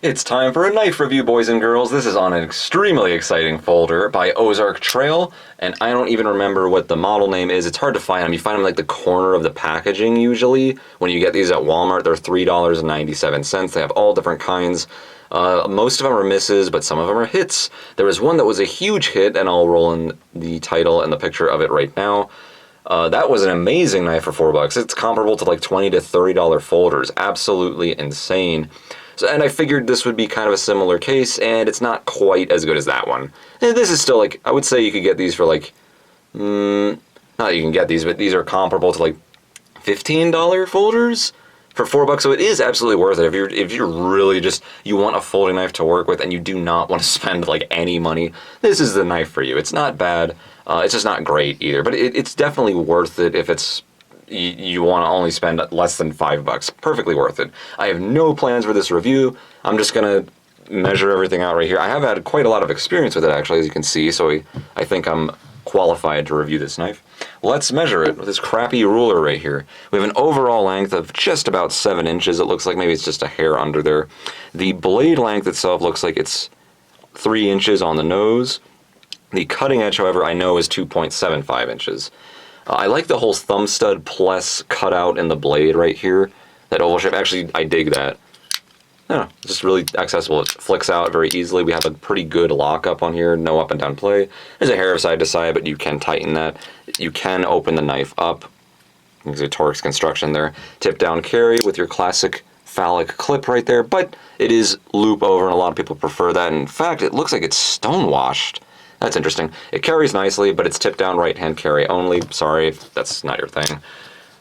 It's time for a knife review, boys and girls. This is on an extremely exciting folder by Ozark Trail, and I don't even remember what the model name is. It's hard to find them. You find them like the corner of the packaging usually. When you get these at Walmart, they're $3.97. They have all different kinds. Most of them are misses, but some of them are hits. There was one that was a huge hit, and I'll roll in the title and the picture of it right now. That was an amazing knife for $4. It's comparable to like $20 to $30 folders. Absolutely insane. And I figured this would be kind of a similar case, and it's not quite as good as that one. And this is still like, I would say you could get these for like, not that you can get these, but these are comparable to like $15 folders for $4. So it is absolutely worth it if you're really just, you want a folding knife to work with and you do not want to spend like any money. This is the knife for you. It's not bad. It's just not great either, but it's definitely worth it if it's you want to only spend less than $5. Perfectly worth it. I have no plans for this review. I'm just going to measure everything out right here. I have had quite a lot of experience with it, actually, as you can see, so I think I'm qualified to review this knife. Let's measure it with this crappy ruler right here. We have an overall length of just about 7 inches. It looks like maybe it's just a hair under there. The blade length itself looks like it's 3 inches on the nose. The cutting edge, however, I know is 2.75 inches. I like the whole thumb stud plus cutout in the blade right here. That oval shape, actually, I dig that. Yeah, it's just really accessible. It flicks out very easily. We have a pretty good lockup on here, no up and down play. There's a hair side to side, but you can tighten that. You can open the knife up. There's a Torx construction there. Tip down carry with your classic phallic clip right there, but it is loop over, and a lot of people prefer that. In fact, it looks like it's stone washed. That's interesting. It carries nicely, but it's tip down right hand carry only. Sorry if that's not your thing.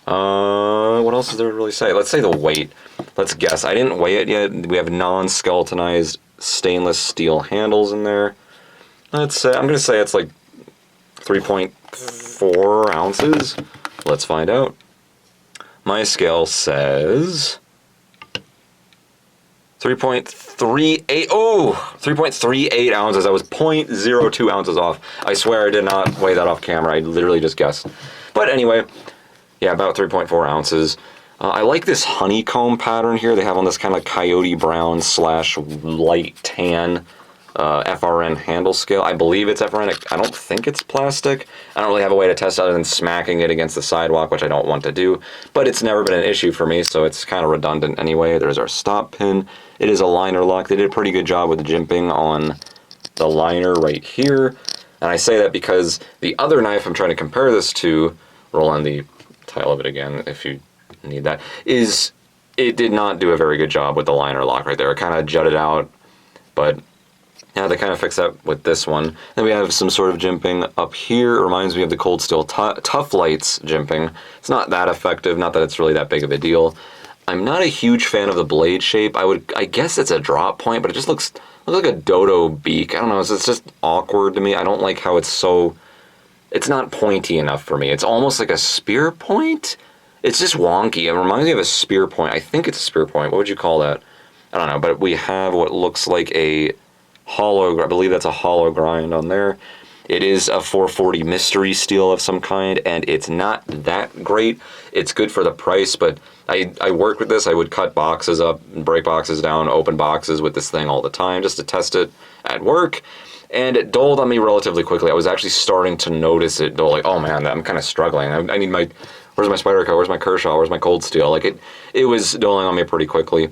What else is there to really say? Let's say the weight. Let's guess. I didn't weigh it yet. We have non-skeletonized stainless steel handles in there. Let's say, I'm going to say it's like 3.4 ounces. Let's find out. My scale says 3.38, oh, 3.38 ounces. I was 0.02 ounces off. I swear I did not weigh that off camera. I literally just guessed. But anyway, yeah, about 3.4 ounces. I like this honeycomb pattern here they have on this kind of coyote brown / light tan FRN handle scale. I believe it's FRN. I don't think it's plastic. I don't really have a way to test other than smacking it against the sidewalk, which I don't want to do. But it's never been an issue for me, so it's kind of redundant anyway. There's our stop pin. It is a liner lock. They did a pretty good job with the jimping on the liner right here. And I say that because the other knife I'm trying to compare this to, roll on the title of it again if you need that, is it did not do a very good job with the liner lock right there. It kind of jutted out, but yeah, they kind of fixed that with this one. Then we have some sort of jimping up here. It reminds me of the Cold Steel Tough Lights jimping. It's not that effective, not that it's really that big of a deal. I'm not a huge fan of the blade shape. I guess it's a drop point, but it just looks like a dodo beak. I don't know, it's just awkward to me. I don't like how it's not pointy enough for me. It's almost like a spear point. It's just wonky. It reminds me of a spear point. I think it's a spear point. What would you call that? I don't know, but we have what looks like a hollow, I believe that's a hollow grind on there. It is a 440 mystery steel of some kind, and it's not that great. It's good for the price, but I work with this. I would cut boxes up, break boxes down, open boxes with this thing all the time just to test it at work, and it dulled on me relatively quickly. I was actually starting to notice it dull, like, oh man, I'm kind of struggling. I need my, where's my Spyderco, where's my Kershaw, where's my Cold Steel? Like it was dulling on me pretty quickly,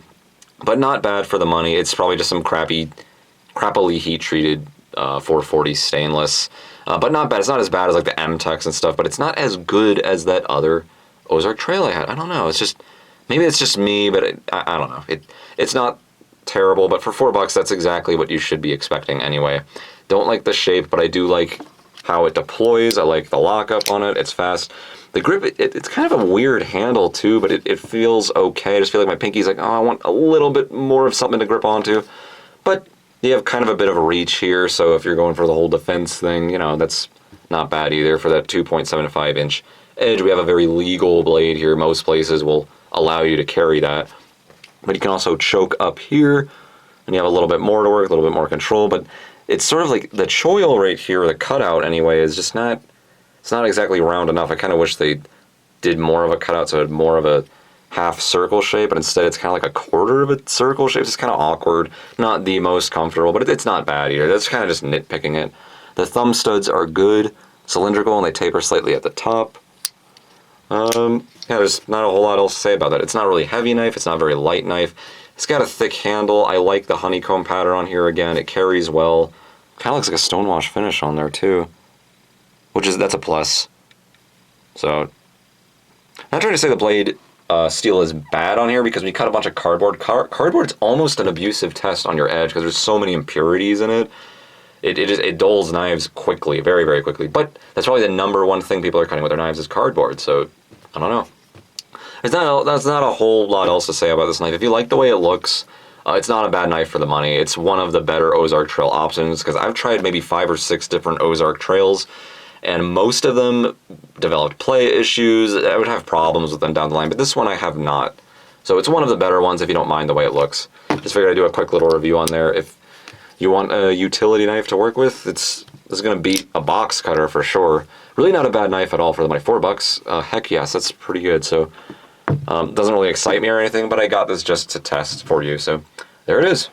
but not bad for the money. It's probably just some crappily heat-treated 440 stainless, but not bad. It's not as bad as like the M-Tex and stuff, but it's not as good as that other Ozark Trail I had. I don't know. It's just, maybe it's just me, but I don't know. It's not terrible, but for $4, that's exactly what you should be expecting anyway. Don't like the shape, but I do like how it deploys. I like the lockup on it. It's fast. The grip, it's kind of a weird handle too, but it feels okay. I just feel like my pinky's like, oh, I want a little bit more of something to grip onto. But you have kind of a bit of a reach here, so if you're going for the whole defense thing, you know, that's not bad either for that 2.75 inch edge. We have a very legal blade here. Most places will allow you to carry that. But you can also choke up here, and you have a little bit more to work, a little bit more control, but it's sort of like the choil right here, the cutout anyway, is just not, it's not exactly round enough. I kind of wish they did more of a cutout so it had more of a half circle shape, but instead it's kind of like a quarter of a circle shape. It's kind of awkward. Not the most comfortable, but it's not bad either. That's kind of just nitpicking it. The thumb studs are good, cylindrical, and they taper slightly at the top. Yeah, there's not a whole lot else to say about that. It's not a really heavy knife. It's not a very light knife. It's got a thick handle. I like the honeycomb pattern on here again. It carries well. Kind of looks like a stonewash finish on there too, that's a plus. So, I'm not trying to say the blade steel is bad on here, because when you cut a bunch of cardboard, cardboard's almost an abusive test on your edge because there's so many impurities in it. It dulls knives quickly, very, very quickly. But that's probably the number one thing people are cutting with their knives is cardboard. So, I don't know. There's not a whole lot else to say about this knife. If you like the way it looks, it's not a bad knife for the money. It's one of the better Ozark Trail options, because I've tried maybe 5 or 6 different Ozark Trails, and most of them developed play issues. I would have problems with them down the line, but this one I have not. So it's one of the better ones if you don't mind the way it looks. Just figured I'd do a quick little review on there. If you want a utility knife to work with, this is going to beat a box cutter for sure. Really not a bad knife at all for the money. $4, heck yes, that's pretty good. So doesn't really excite me or anything, but I got this just to test for you. So there it is.